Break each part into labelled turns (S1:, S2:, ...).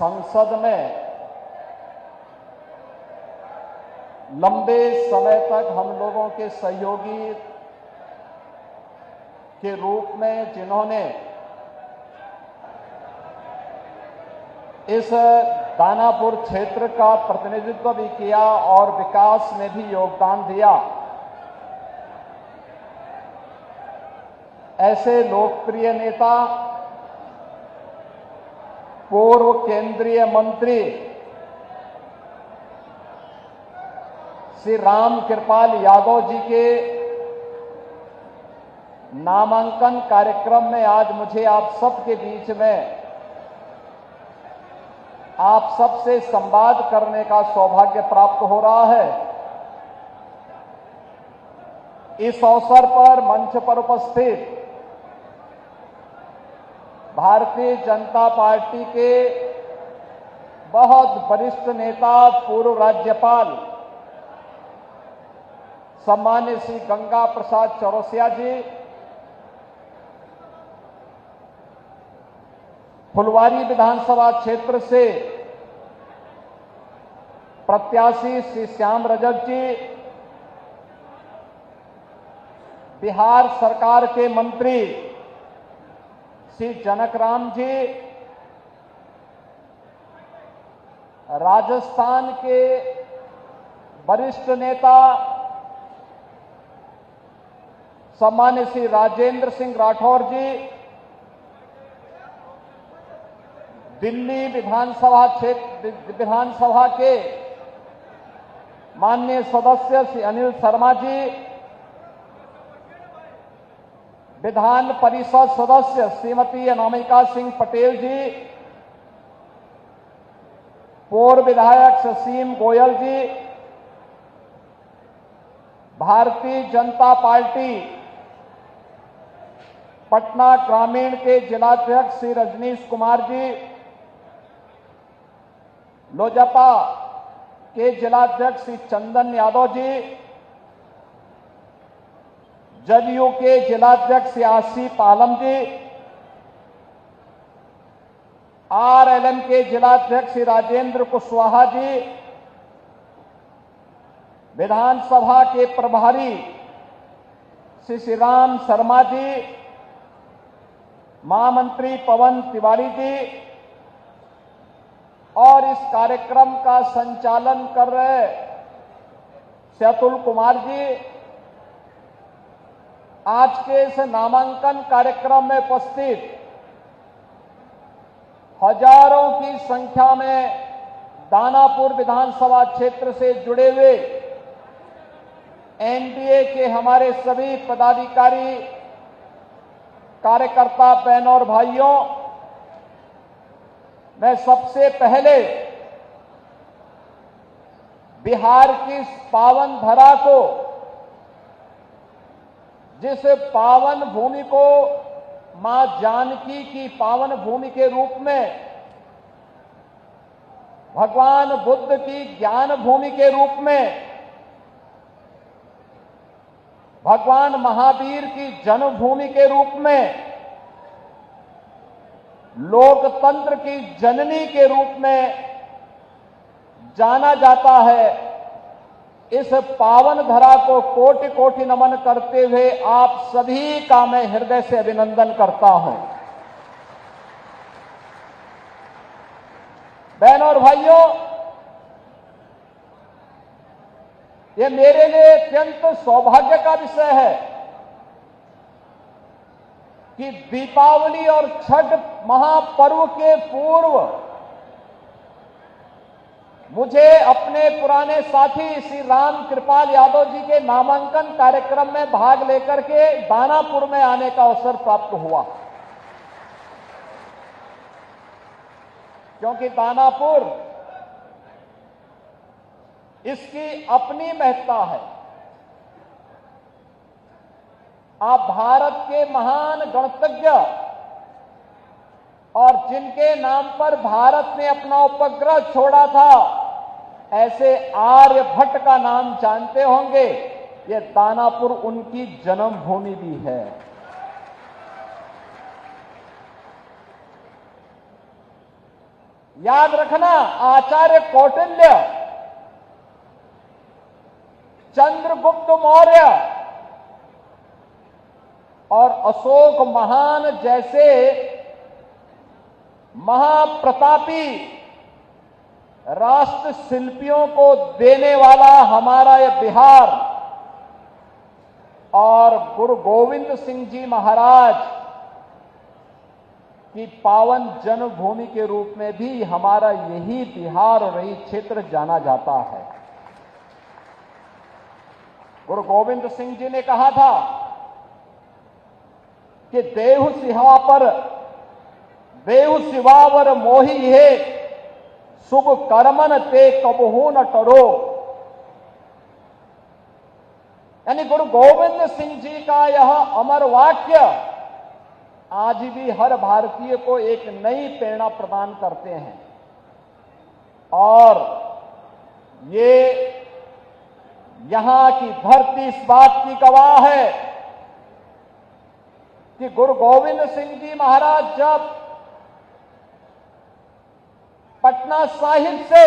S1: संसद में लंबे समय तक हम लोगों के सहयोगी के रूप में जिन्होंने इस दानापुर क्षेत्र का प्रतिनिधित्व भी किया और विकास में भी योगदान दिया, ऐसे लोकप्रिय नेता पूर्व केंद्रीय मंत्री श्री राम कृपाल यादव जी के नामांकन कार्यक्रम में आज मुझे आप सबके बीच में आप सबसे संवाद करने का सौभाग्य प्राप्त हो रहा है। इस अवसर पर मंच पर उपस्थित भारतीय जनता पार्टी के बहुत वरिष्ठ नेता पूर्व राज्यपाल सम्मान्य श्री गंगा प्रसाद चौरसिया जी, फुलवारी विधानसभा क्षेत्र से प्रत्याशी श्री श्याम रजक जी, बिहार सरकार के मंत्री श्री जनक राम जी, राजस्थान के वरिष्ठ नेता सम्मान्य श्री राजेंद्र सिंह राठौर जी, दिल्ली विधानसभा के माननीय सदस्य श्री अनिल शर्मा जी, विधान परिषद सदस्य श्रीमती अनामिका सिंह पटेल जी, पूर्व विधायक ससीम गोयल जी, भारतीय जनता पार्टी पटना ग्रामीण के जिलाध्यक्ष श्री रजनीश कुमार जी, लोजपा के जिलाध्यक्ष श्री चंदन यादव जी, जदयू के जिलाध्यक्ष श्री आसिफ आलम जी, आरएलएम के जिलाध्यक्ष श्री राजेंद्र कुशवाहा जी, विधानसभा के प्रभारी श्री श्रीराम शर्मा जी, महामंत्री पवन तिवारी जी और इस कार्यक्रम का संचालन कर रहे श्री अतुल कुमार जी, आज के इस नामांकन कार्यक्रम में उपस्थित हजारों की संख्या में दानापुर विधानसभा क्षेत्र से जुड़े हुए एनडीए के हमारे सभी पदाधिकारी, कार्यकर्ता बहनों और भाइयों, मैं सबसे पहले बिहार की इस पावन धरा को, जिस पावन भूमि को मां जानकी की पावन भूमि के रूप में, भगवान बुद्ध की ज्ञान भूमि के रूप में, भगवान महावीर की जन्मभूमि के रूप में, लोकतंत्र की जननी के रूप में जाना जाता है, इस पावन धरा को कोटि कोटि नमन करते हुए आप सभी का मैं हृदय से अभिनंदन करता हूं। बहनों और भाइयों, ये मेरे लिए अत्यंत सौभाग्य का विषय है कि दीपावली और छठ महापर्व के पूर्व मुझे अपने पुराने साथी श्री राम कृपाल यादव जी के नामांकन कार्यक्रम में भाग लेकर के दानापुर में आने का अवसर प्राप्त हुआ, क्योंकि दानापुर इसकी अपनी महत्ता है। आप भारत के महान गणतज्ञ और जिनके नाम पर भारत ने अपना उपग्रह छोड़ा था, ऐसे आर्यभट्ट का नाम जानते होंगे। ये दानापुर उनकी जन्मभूमि भी है। याद रखना, आचार्य कौटिल्य, चंद्रगुप्त मौर्य और अशोक महान जैसे महाप्रतापी राष्ट्र शिल्पियों को देने वाला हमारा यह बिहार और गुरु गोविंद सिंह जी महाराज की पावन जन्मभूमि के रूप में भी हमारा यही बिहार और यही क्षेत्र जाना जाता है। गुरु गोविंद सिंह जी ने कहा था कि देहु सिवावर मोही है, शुभ कर्मन ते कबहू न टरो। यानी गुरु गोविंद सिंह जी का यह अमर वाक्य आज भी हर भारतीय को एक नई प्रेरणा प्रदान करते हैं और ये यहां की धरती इस बात की गवाह है कि गुरु गोविंद सिंह जी महाराज जब पटना साहिब से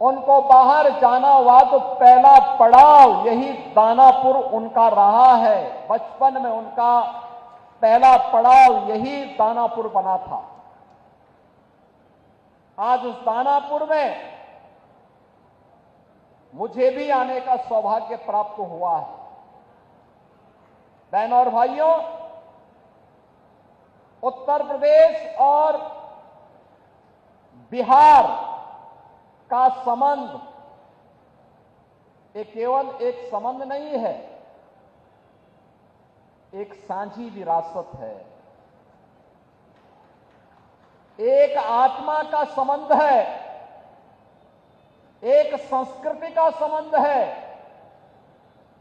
S1: उनको बाहर जाना हुआ तो पहला पड़ाव यही दानापुर उनका रहा है। बचपन में उनका पहला पड़ाव यही दानापुर बना था। आज उस दानापुर में मुझे भी आने का सौभाग्य प्राप्त हुआ है। बहनों और भाइयों, उत्तर प्रदेश और बिहार का संबंध ये केवल एक संबंध नहीं है, एक साझी विरासत है, एक आत्मा का संबंध है, एक संस्कृति का संबंध है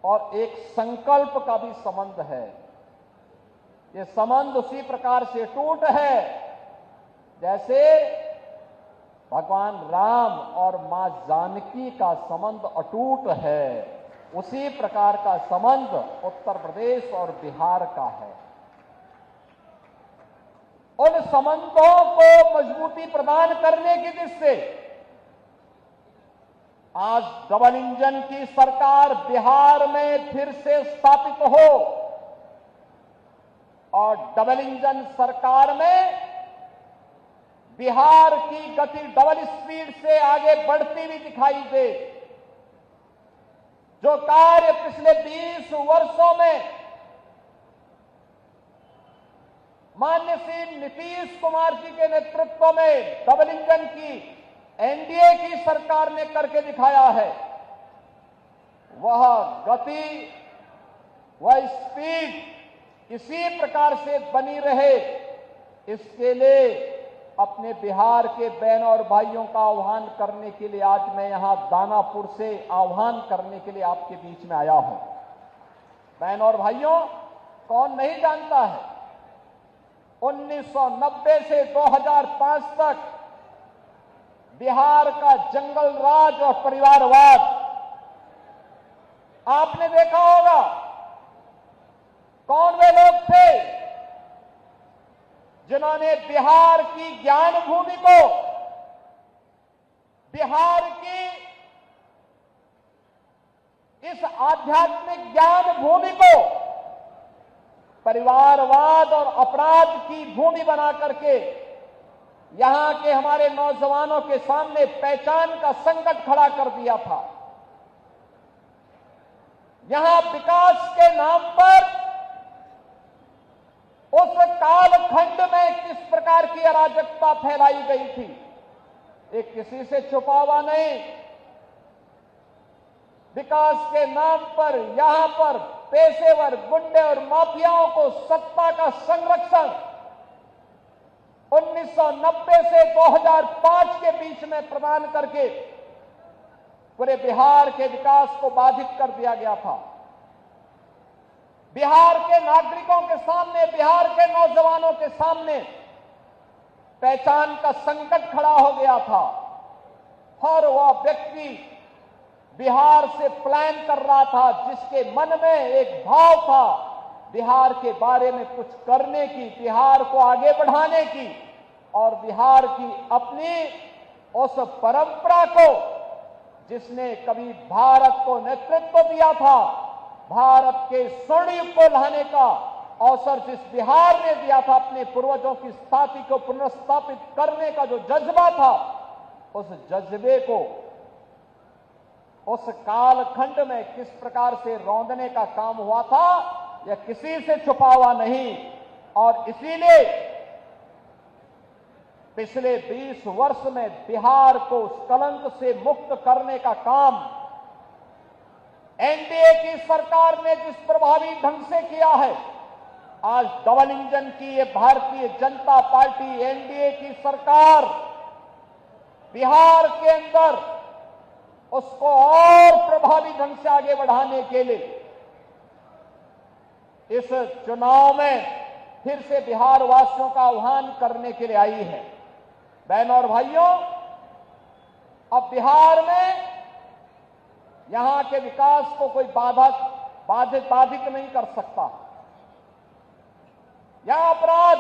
S1: और एक संकल्प का भी संबंध है। ये संबंध उसी प्रकार से टूट है जैसे भगवान राम और मां जानकी का संबंध अटूट है। उसी प्रकार का संबंध उत्तर प्रदेश और बिहार का है। उन संबंधों को मजबूती प्रदान करने की दृष्टि से आज डबल इंजन की सरकार बिहार में फिर से स्थापित हो और डबल इंजन सरकार में बिहार की गति डबल स्पीड से आगे बढ़ती हुई दिखाई दे। जो कार्य पिछले 20 वर्षों में माननीय श्री नीतीश कुमार जी के नेतृत्व में डबल इंजन की एनडीए की सरकार ने करके दिखाया है, वह गति, वह स्पीड इसी प्रकार से बनी रहे, इसके लिए अपने बिहार के बहनों और भाइयों का आह्वान करने के लिए आज मैं यहां दानापुर से आह्वान करने के लिए आपके बीच में आया हूं। बहनों और भाइयों, कौन नहीं जानता है 1990 से 2005 तक बिहार का जंगल राज और परिवारवाद आपने देखा होगा। कौन वे लोग थे जिन्होंने बिहार की ज्ञान भूमि को, बिहार की इस आध्यात्मिक ज्ञान भूमि को परिवारवाद और अपराध की भूमि बना करके यहां के हमारे नौजवानों के सामने पहचान का संकट खड़ा कर दिया था। यहां विकास के नाम पर उस कालखंड में किस प्रकार की अराजकता फैलाई गई थी, ये किसी से छुपा हुआ नहीं। विकास के नाम पर यहां पर पेशेवर गुंडे और माफियाओं को सत्ता का संरक्षण 1990 से 2005 के बीच में प्रदान करके पूरे बिहार के विकास को बाधित कर दिया गया था। बिहार के नागरिकों के सामने, बिहार के नौजवानों के सामने पहचान का संकट खड़ा हो गया था। हर वह व्यक्ति बिहार से प्लान कर रहा था जिसके मन में एक भाव था बिहार के बारे में कुछ करने की, बिहार को आगे बढ़ाने की, और बिहार की अपनी उस परंपरा को, जिसने कभी भारत को नेतृत्व दिया था, भारत के स्वर्ण युग को लाने का अवसर जिस बिहार ने दिया था, अपने पूर्वजों की स्थापना को पुनर्स्थापित करने का जो जज्बा था, उस जज्बे को उस कालखंड में किस प्रकार से रौंदने का काम हुआ था, यह किसी से छुपा हुआ नहीं। और इसीलिए पिछले 20 वर्ष में बिहार को उस कलंक से मुक्त करने का काम एनडीए की सरकार ने जिस प्रभावी ढंग से किया है, आज डबल इंजन की ये भारतीय जनता पार्टी एनडीए की सरकार बिहार के अंदर उसको और प्रभावी ढंग से आगे बढ़ाने के लिए इस चुनाव में फिर से बिहार वासियों का आह्वान करने के लिए आई है। बहनों और भाइयों, अब बिहार में यहां के विकास को कोई बाधित नहीं कर सकता। यहां अपराध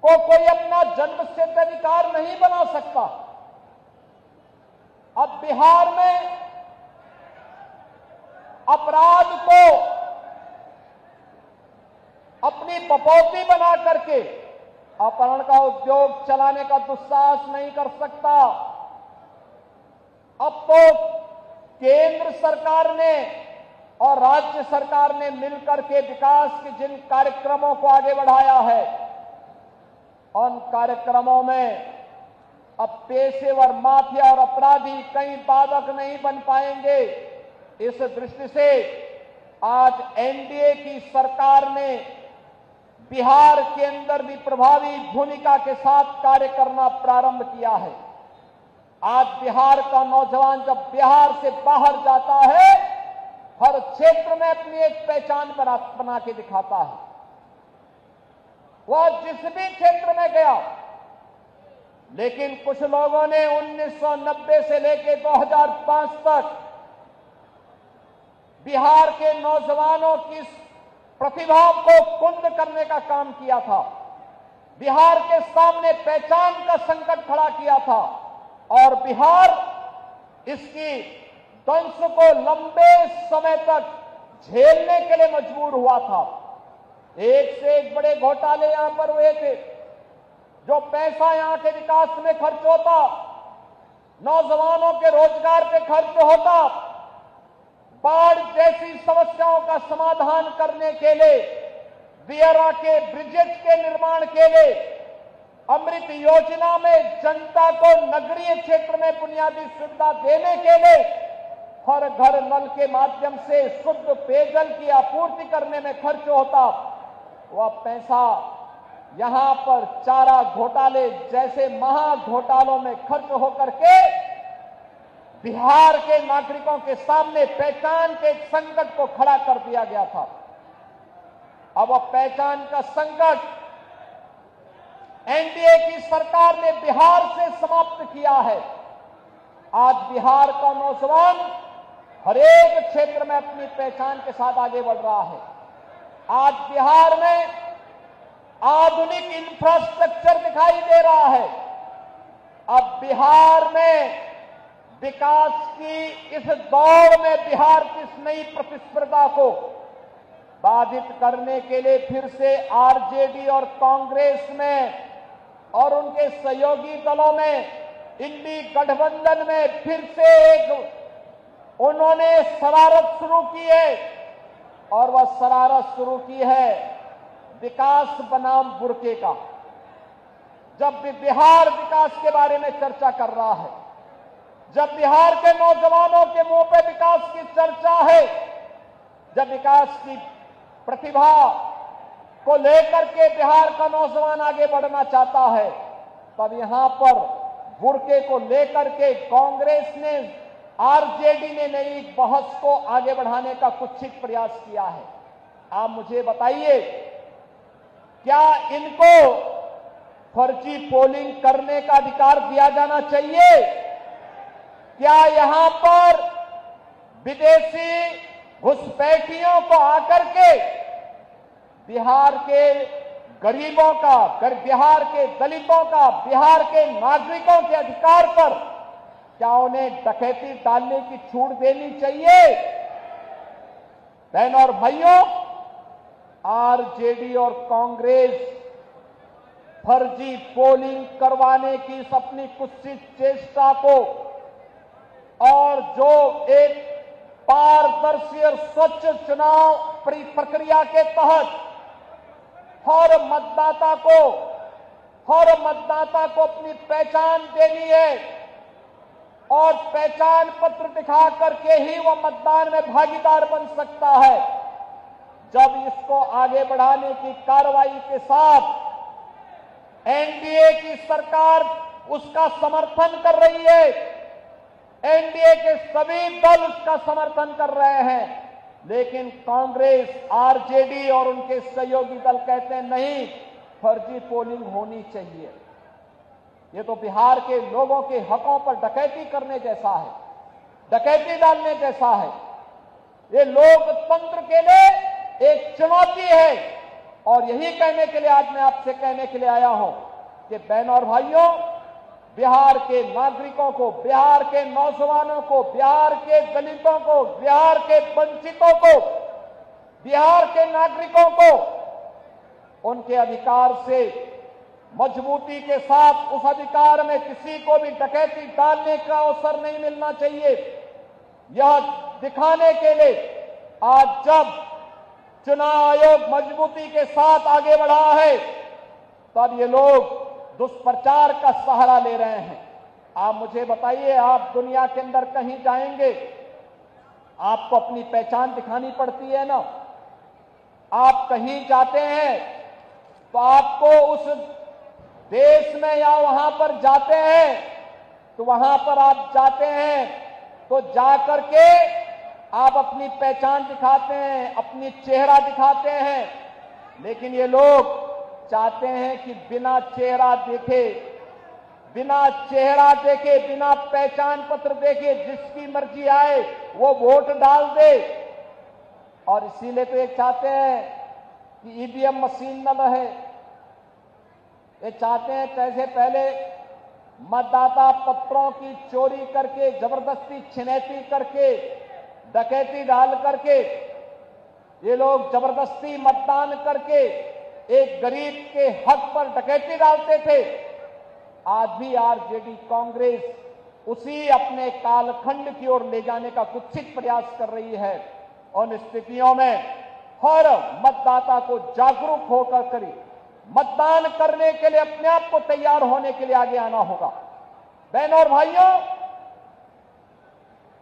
S1: को कोई अपना जन्मसिद्ध अधिकार नहीं बना सकता। अब बिहार में अपराध को अपनी बपौती बना करके अपहरण का उद्योग चलाने का दुस्साहस नहीं कर सकता। अब तो केंद्र सरकार ने और राज्य सरकार ने मिलकर के विकास के जिन कार्यक्रमों को आगे बढ़ाया है, उन कार्यक्रमों में अब पेशेवर माफिया और अपराधी कहीं बाधक नहीं बन पाएंगे। इस दृष्टि से आज एनडीए की सरकार ने बिहार के अंदर भी प्रभावी भूमिका के साथ कार्य करना प्रारंभ किया है। आज बिहार का नौजवान जब बिहार से बाहर जाता है, हर क्षेत्र में अपनी एक पहचान बना के दिखाता है। वह जिस भी क्षेत्र में गया, लेकिन कुछ लोगों ने 1990 से लेकर 2005 तक बिहार के नौजवानों की प्रतिभा को कुंद करने का काम किया था। बिहार के सामने पहचान का संकट खड़ा किया था और बिहार इसकी दंश को लंबे समय तक झेलने के लिए मजबूर हुआ था। एक से एक बड़े घोटाले यहां पर हुए थे। जो पैसा यहां के विकास में खर्च होता, नौजवानों के रोजगार पे खर्च होता, बाढ़ जैसी समस्याओं का समाधान करने के लिए, दियारा के ब्रिजेज के निर्माण के लिए, अमृत योजना में जनता को नगरीय क्षेत्र में बुनियादी सुविधा देने के लिए, हर घर नल के माध्यम से शुद्ध पेयजल की आपूर्ति करने में खर्च होता, वह पैसा यहां पर चारा घोटाले जैसे महा घोटालों में खर्च होकर के बिहार के नागरिकों के सामने पहचान के संकट को खड़ा कर दिया गया था। अब वह पहचान का संकट एनडीए की सरकार ने बिहार से समाप्त किया है। आज बिहार का नौजवान हर एक क्षेत्र में अपनी पहचान के साथ आगे बढ़ रहा है। आज बिहार में आधुनिक इंफ्रास्ट्रक्चर दिखाई दे रहा है। अब बिहार में विकास की इस दौड़ में बिहार की इस नई प्रतिस्पर्धा को बाधित करने के लिए फिर से आरजेडी और कांग्रेस में और उनके सहयोगी दलों में, इंडी गठबंधन में फिर से एक उन्होंने शरारत शुरू की है। और वह शरारत शुरू की है विकास बनाम बुरके का। जब भी बिहार विकास के बारे में चर्चा कर रहा है, जब बिहार के नौजवानों के मुंह पे विकास की चर्चा है, जब विकास की प्रतिभा को लेकर के बिहार का नौजवान आगे बढ़ना चाहता है, तब यहां पर बुरके को लेकर के कांग्रेस ने, आरजेडी ने नई बहस को आगे बढ़ाने का कुत्सित प्रयास किया है। आप मुझे बताइए, क्या इनको फर्जी पोलिंग करने का अधिकार दिया जाना चाहिए? क्या यहां पर विदेशी घुसपैठियों को आकर के बिहार के गरीबों का, बिहार के दलितों का, बिहार के नागरिकों के अधिकार पर क्या उन्हें डकैती डालने की छूट देनी चाहिए? बहनों और भाइयों, आरजेडी और कांग्रेस फर्जी पोलिंग करवाने की इस अपनी कुत्सित चेष्टा को और जो एक पारदर्शी और स्वच्छ चुनाव प्रक्रिया के तहत हर मतदाता को अपनी पहचान देनी है और पहचान पत्र दिखा करके ही वह मतदान में भागीदार बन सकता है। जब इसको आगे बढ़ाने की कार्रवाई के साथ एनडीए की सरकार उसका समर्थन कर रही है, एनडीए के सभी दल उसका समर्थन कर रहे हैं, लेकिन कांग्रेस, आरजेडी और उनके सहयोगी दल कहते हैं नहीं, फर्जी पोलिंग होनी चाहिए। ये तो बिहार के लोगों के हकों पर डकैती करने जैसा है, डकैती डालने जैसा है। ये लोकतंत्र के लिए एक चुनौती है और यही कहने के लिए आज मैं आपसे कहने के लिए आया हूं कि बहनों और भाइयों, बिहार के नागरिकों को, बिहार के नौजवानों को, बिहार के दलितों को, बिहार के वंचितों को, बिहार के नागरिकों को उनके अधिकार से मजबूती के साथ, उस अधिकार में किसी को भी डकैती डालने का अवसर नहीं मिलना चाहिए। यह दिखाने के लिए आज जब चुनाव आयोग मजबूती के साथ आगे बढ़ा है, तब ये लोग दुष्प्रचार का सहारा ले रहे हैं। आप मुझे बताइए, आप दुनिया के अंदर कहीं जाएंगे, आपको अपनी पहचान दिखानी पड़ती है ना। आप कहीं जाते हैं तो आपको उस देश में या वहां पर जाते हैं तो वहां पर आप जाते हैं तो जाकर के आप अपनी पहचान दिखाते हैं, अपनी चेहरा दिखाते हैं, लेकिन ये लोग चाहते हैं कि बिना चेहरा देखे, बिना पहचान पत्र देखे जिसकी मर्जी आए वो वोट डाल दे। और इसीलिए तो ये चाहते हैं कि ईवीएम मशीन न रहे। ये चाहते हैं कैसे पहले मतदाता पत्रों की चोरी करके, जबरदस्ती छिनैती करके, डकैती डाल करके ये लोग जबरदस्ती मतदान करके एक गरीब के हक पर डकैती डालते थे। आज भी आरजेडी कांग्रेस उसी अपने कालखंड की ओर ले जाने का कुत्सित प्रयास कर रही है। उन स्थितियों में हर मतदाता को जागरूक होकर करें, मतदान करने के लिए अपने आप को तैयार होने के लिए आगे आना होगा। बहनों और भाइयों,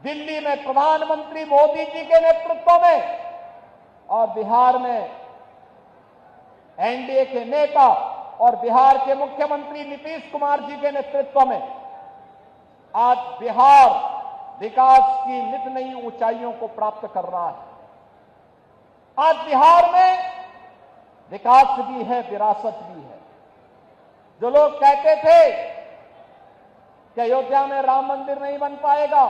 S1: दिल्ली में प्रधानमंत्री मोदी जी के नेतृत्व में और बिहार में एनडीए के नेता और बिहार के मुख्यमंत्री नीतीश कुमार जी के नेतृत्व में आज बिहार विकास की नित नई ऊंचाइयों को प्राप्त कर रहा है। आज बिहार में विकास भी है, विरासत भी है। जो लोग कहते थे कि अयोध्या में राम मंदिर नहीं बन पाएगा,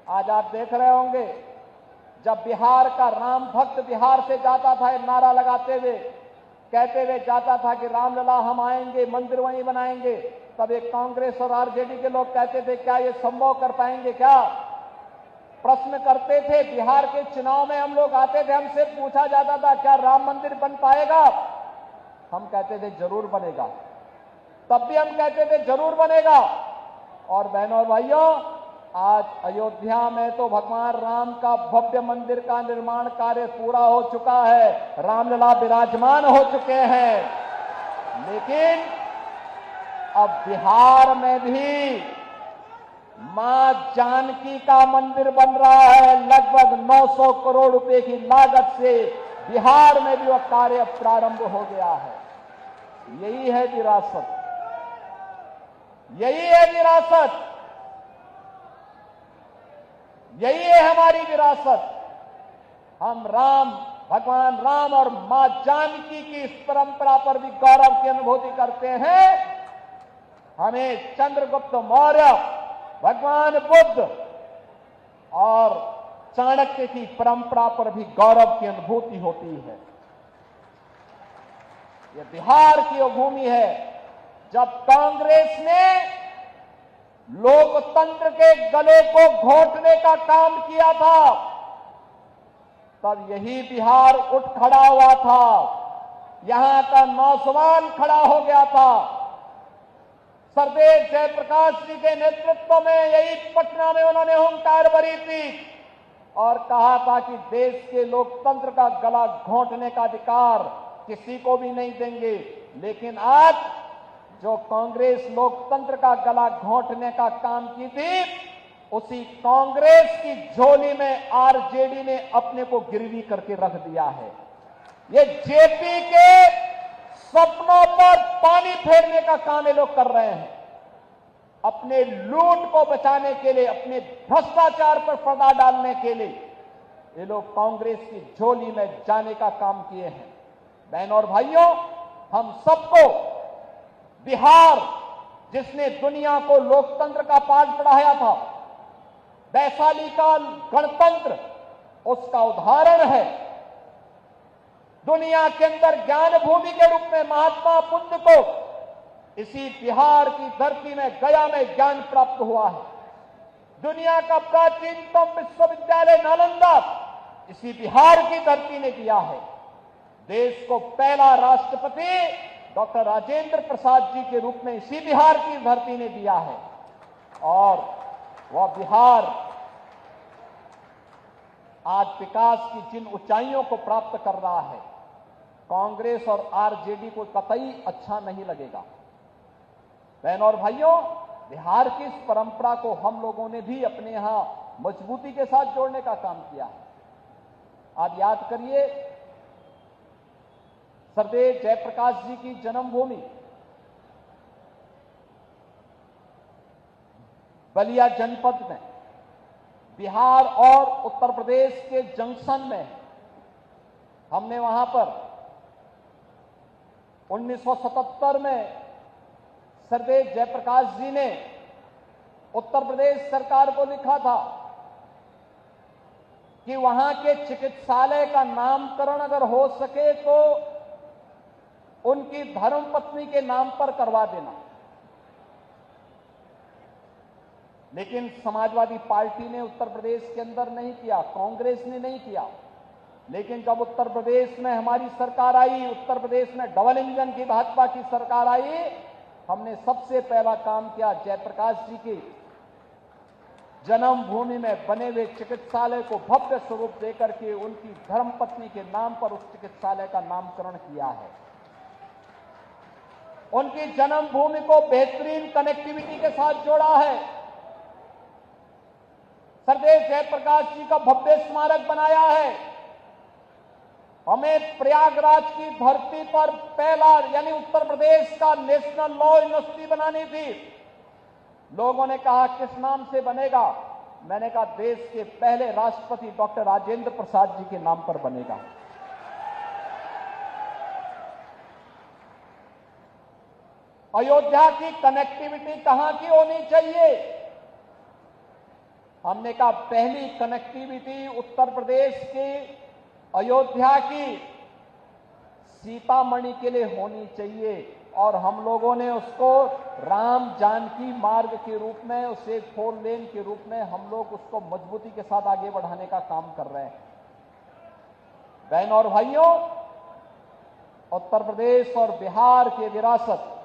S1: आज आप देख रहे होंगे जब बिहार का राम भक्त बिहार से जाता था नारा लगाते हुए, कहते हुए जाता था कि रामलला हम आएंगे, मंदिर वहीं बनाएंगे, तब एक कांग्रेस और आरजेडी के लोग कहते थे क्या ये संभव कर पाएंगे क्या? प्रश्न करते थे। बिहार के चुनाव में हम लोग आते थे, हमसे पूछा जाता था क्या राम मंदिर बन पाएगा? हम कहते थे जरूर बनेगा। तब भी हम कहते थे जरूर बनेगा। और बहनों और भाइयों, आज अयोध्या में तो भगवान राम का भव्य मंदिर का निर्माण कार्य पूरा हो चुका है, रामलला विराजमान हो चुके हैं। लेकिन अब बिहार में भी मां जानकी का मंदिर बन रहा है। लगभग 900 करोड़ रुपए की लागत से बिहार में भी वह कार्य प्रारंभ हो गया है। यही है विरासत, यही है विरासत, यही है हमारी विरासत। हम राम, भगवान राम और मां जानकी की इस परंपरा पर भी गौरव की अनुभूति करते हैं। हमें चंद्रगुप्त मौर्य, भगवान बुद्ध और चाणक्य की परंपरा पर भी गौरव की अनुभूति होती है। ये बिहार की वो भूमि है जब कांग्रेस ने लोकतंत्र के गले को घोंटने का काम किया था, तब यही बिहार उठ खड़ा हुआ था, यहां का नौजवान खड़ा हो गया था। सरदेव जयप्रकाश जी के नेतृत्व में यही पटना में उन्होंने हुंकार भरी थी और कहा था कि देश के लोकतंत्र का गला घोंटने का अधिकार किसी को भी नहीं देंगे। लेकिन आज जो कांग्रेस लोकतंत्र का गला घोंटने का काम की थी, उसी कांग्रेस की झोली में आरजेडी ने अपने को गिरवी करके रख दिया है। ये जेपी के सपनों पर पानी फेरने का काम ये लोग कर रहे हैं। अपने लूट को बचाने के लिए, अपने भ्रष्टाचार पर पर्दा डालने के लिए ये लोग कांग्रेस की झोली में जाने का काम किए हैं। बहनों और भाइयों, हम सबको बिहार, जिसने दुनिया को लोकतंत्र का पाठ पढ़ाया था, वैशाली का गणतंत्र उसका उदाहरण है। दुनिया के अंदर ज्ञान भूमि के रूप में महात्मा बुद्ध को इसी बिहार की धरती में, गया में ज्ञान प्राप्त हुआ है। दुनिया का प्राचीनतम विश्वविद्यालय नालंदा इसी बिहार की धरती ने दिया है। देश को पहला राष्ट्रपति डॉक्टर राजेंद्र प्रसाद जी के रूप में इसी बिहार की धरती ने दिया है। और वह बिहार आज विकास की जिन ऊंचाइयों को प्राप्त कर रहा है, कांग्रेस और आरजेडी को कतई अच्छा नहीं लगेगा। बहनों और भाइयों, बिहार की इस परंपरा को हम लोगों ने भी अपने यहां मजबूती के साथ जोड़ने का काम किया है। आप याद करिए, सरदेव जयप्रकाश जी की जन्मभूमि बलिया जनपद में, बिहार और उत्तर प्रदेश के जंक्शन में, हमने वहां पर 1977 में सरदेव जयप्रकाश जी ने उत्तर प्रदेश सरकार को लिखा था कि वहां के चिकित्सालय का नामकरण अगर हो सके तो उनकी धर्मपत्नी के नाम पर करवा देना। लेकिन समाजवादी पार्टी ने उत्तर प्रदेश के अंदर नहीं किया, कांग्रेस ने नहीं किया। लेकिन जब उत्तर प्रदेश में हमारी सरकार आई, उत्तर प्रदेश में डबल इंजन की भाजपा की सरकार आई, हमने सबसे पहला काम किया, जयप्रकाश जी की जन्मभूमि में बने हुए चिकित्सालय को भव्य स्वरूप देकर के उनकी धर्मपत्नी के नाम पर उस चिकित्सालय का नामकरण किया है। उनकी जन्मभूमि को बेहतरीन कनेक्टिविटी के साथ जोड़ा है। सरदेव जयप्रकाश जी का भव्य स्मारक बनाया है। हमें प्रयागराज की धरती पर पहला, यानी उत्तर प्रदेश का नेशनल लॉ यूनिवर्सिटी बनानी थी। लोगों ने कहा किस नाम से बनेगा? मैंने कहा देश के पहले राष्ट्रपति डॉक्टर राजेंद्र प्रसाद जी के नाम पर बनेगा। अयोध्या की कनेक्टिविटी कहां की होनी चाहिए? हमने कहा पहली कनेक्टिविटी उत्तर प्रदेश की अयोध्या की सीतामढ़ी के लिए होनी चाहिए और हम लोगों ने उसको राम जानकी मार्ग के रूप में, उसे 4 लेन के रूप में हम लोग उसको मजबूती के साथ आगे बढ़ाने का काम कर रहे हैं। बहनों और भाइयों, उत्तर प्रदेश और बिहार की विरासत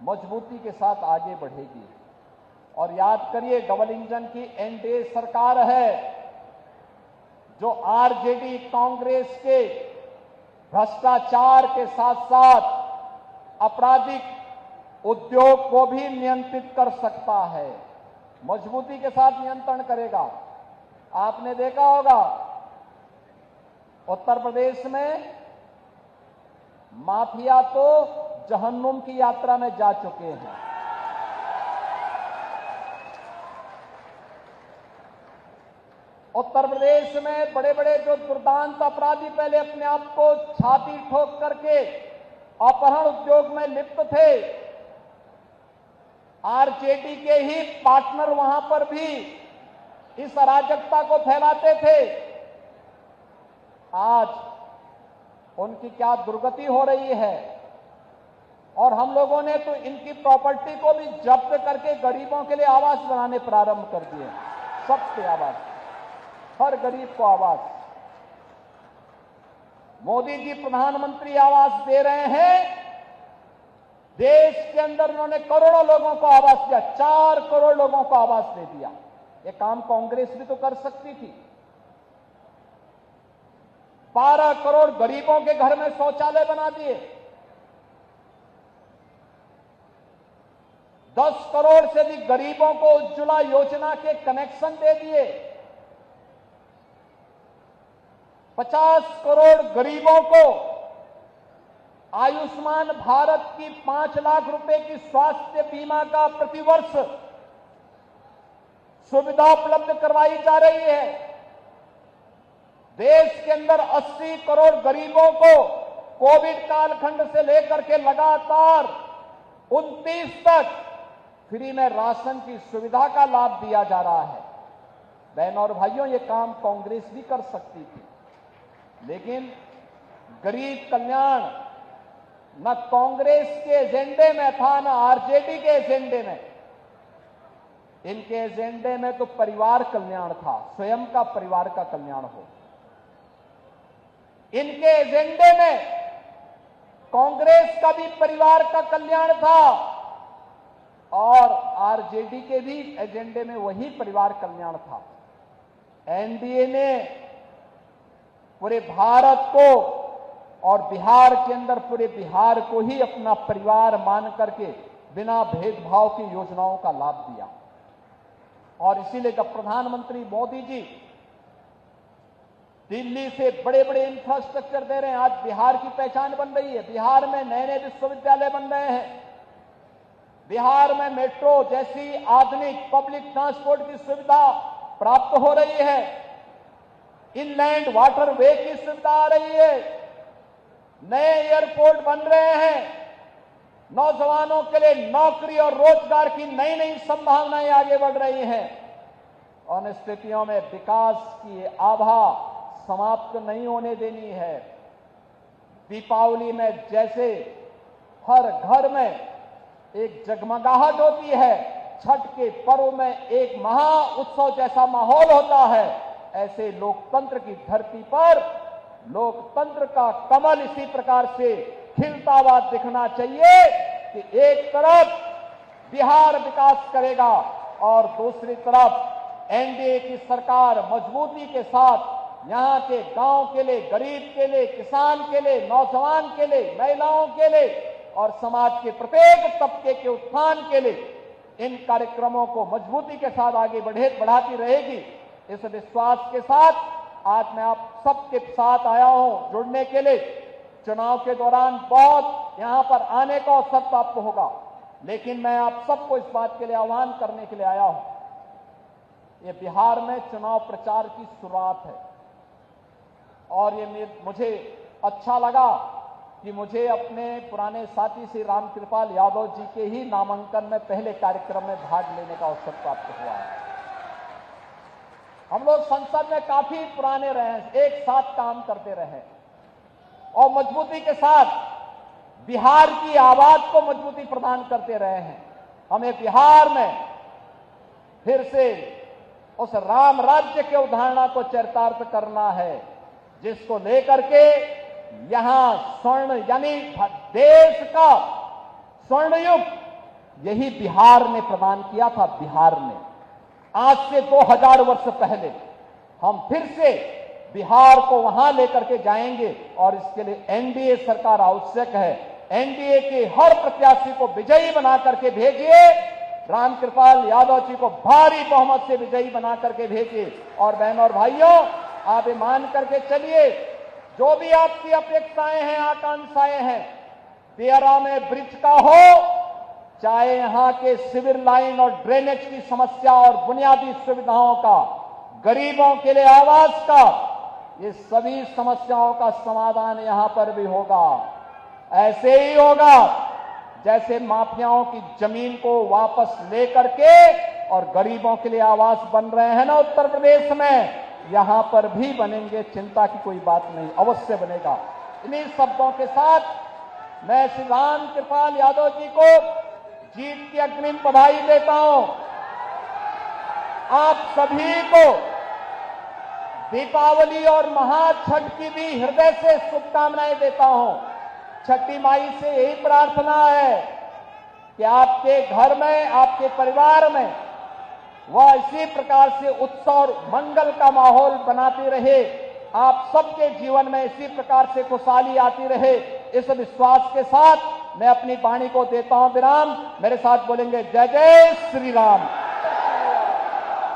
S1: मजबूती के साथ आगे बढ़ेगी। और याद करिए, डबल इंजन की एनडीए सरकार है जो आरजेडी कांग्रेस के भ्रष्टाचार के साथ साथ आपराधिक उद्योग को भी नियंत्रित कर सकता है, मजबूती के साथ नियंत्रण करेगा। आपने देखा होगा उत्तर प्रदेश में माफिया तो जहन्नुम की यात्रा में जा चुके हैं। उत्तर प्रदेश में बड़े बड़े जो दुर्दांत अपराधी पहले अपने आप को छाती ठोक करके अपहरण उद्योग में लिप्त थे, आरजेडी के ही पार्टनर वहां पर भी इस अराजकता को फैलाते थे। आज उनकी क्या दुर्गति हो रही है। और हम लोगों ने तो इनकी प्रॉपर्टी को भी जब्त करके गरीबों के लिए आवास बनाने प्रारंभ कर दिए। सबके आवास, हर गरीब को आवास। मोदी जी प्रधानमंत्री आवास दे रहे हैं। देश के अंदर उन्होंने करोड़ों लोगों को आवास दिया, 4 करोड़ लोगों को आवास दे दिया। ये काम कांग्रेस भी तो कर सकती थी। 12 करोड़ गरीबों के घर में शौचालय बना दिए। 10 करोड़ से भी गरीबों को उज्ज्वला योजना के कनेक्शन दे दिए। 50 करोड़ गरीबों को आयुष्मान भारत की 5 लाख रुपए की स्वास्थ्य बीमा का प्रतिवर्ष सुविधा उपलब्ध करवाई जा रही है। देश के अंदर 80 करोड़ गरीबों को कोविड कालखंड से लेकर के लगातार 29 तक फ्री में राशन की सुविधा का लाभ दिया जा रहा है। बहनों और भाइयों, ये काम कांग्रेस भी कर सकती थी, लेकिन गरीब कल्याण न कांग्रेस के एजेंडे में था, न आरजेडी के एजेंडे में। इनके एजेंडे में तो परिवार कल्याण था, स्वयं का परिवार का कल्याण हो। इनके एजेंडे में कांग्रेस का भी परिवार का कल्याण था और आरजेडी के भी एजेंडे में वही परिवार कल्याण था। एनडीए ने पूरे भारत को और बिहार के अंदर पूरे बिहार को ही अपना परिवार मान करके बिना भेदभाव की योजनाओं का लाभ दिया। और इसीलिए जब प्रधानमंत्री मोदी जी दिल्ली से बड़े बड़े इंफ्रास्ट्रक्चर दे रहे हैं, आज बिहार की पहचान बन रही है। बिहार में नए नए विश्वविद्यालय बन रहे हैं। बिहार में मेट्रो जैसी आधुनिक पब्लिक ट्रांसपोर्ट की सुविधा प्राप्त हो रही है। इनलैंड वाटरवे की सुविधा आ रही है। नए एयरपोर्ट बन रहे हैं। नौजवानों के लिए नौकरी और रोजगार की नई नई संभावनाएं आगे बढ़ रही हैं। उन स्थितियों में विकास की आभा समाप्त नहीं होने देनी है। दीपावली में जैसे हर घर में एक जगमगाहट होती है, छठ के पर्व में एक महा उत्सव जैसा माहौल होता है, ऐसे लोकतंत्र की धरती पर लोकतंत्र का कमल इसी प्रकार से खिलता हुआ दिखना चाहिए कि एक तरफ बिहार विकास करेगा और दूसरी तरफ एनडीए की सरकार मजबूती के साथ यहां के गांव के लिए, गरीब के लिए, किसान के लिए, नौजवान के लिए, महिलाओं के लिए और समाज के प्रत्येक तबके के उत्थान के लिए इन कार्यक्रमों को मजबूती के साथ आगे बढ़ाती रहेगी। इस विश्वास के साथ आज मैं आप सबके साथ आया हूं जुड़ने के लिए। चुनाव के दौरान बहुत यहां पर आने का अवसर प्राप्त होगा, लेकिन मैं आप सबको इस बात के लिए आह्वान करने के लिए आया हूं। ये बिहार में चुनाव प्रचार की शुरुआत है और ये मुझे अच्छा लगा कि मुझे अपने पुराने साथी श्री रामकृपाल यादव जी के ही नामांकन में पहले कार्यक्रम में भाग लेने का अवसर प्राप्त हुआ है। हम लोग संसद में काफी पुराने रहे हैं, एक साथ काम करते रहे और मजबूती के साथ बिहार की आवाज को मजबूती प्रदान करते रहे हैं। हमें बिहार में फिर से उस राम राज्य के उदाहरणा को चरितार्थ करना है, जिसको लेकर के यहां स्वर्ण यानी देश का स्वर्ण युग यही बिहार ने प्रदान किया था। बिहार ने आज से 2000 वर्ष पहले हम फिर से बिहार को वहां लेकर के जाएंगे और इसके लिए एनडीए सरकार आवश्यक है। एनडीए के हर प्रत्याशी को विजयी बना करके भेजिए, रामकृपाल यादव जी को भारी बहुमत से विजयी बना करके भेजिए। और बहनों और भाइयों, आप ये मान करके चलिए, जो भी आपकी अपेक्षाएं हैं, आकांक्षाएं हैं, दियारा में ब्रिज का हो, चाहे यहां के सिविल लाइन और ड्रेनेज की समस्या और बुनियादी सुविधाओं का, गरीबों के लिए आवास का, ये सभी समस्याओं का समाधान यहां पर भी होगा। ऐसे ही होगा जैसे माफियाओं की जमीन को वापस लेकर के और गरीबों के लिए आवास बन रहे हैं ना उत्तर प्रदेश में, यहां पर भी बनेंगे। चिंता की कोई बात नहीं, अवश्य बनेगा। इन्हीं शब्दों के साथ मैं श्री राम कृपाल यादव जी को जीत की अग्रिम बधाई देता हूं। आप सभी को दीपावली और महाछठ की भी हृदय से शुभकामनाएं देता हूं। छठी माई से यही प्रार्थना है कि आपके घर में, आपके परिवार में वह इसी प्रकार से उत्सव और मंगल का माहौल बनाती रहे। आप सबके जीवन में इसी प्रकार से खुशहाली आती रहे। इस विश्वास के साथ मैं अपनी वाणी को देता हूं विराम। मेरे साथ बोलेंगे जय जय श्री राम।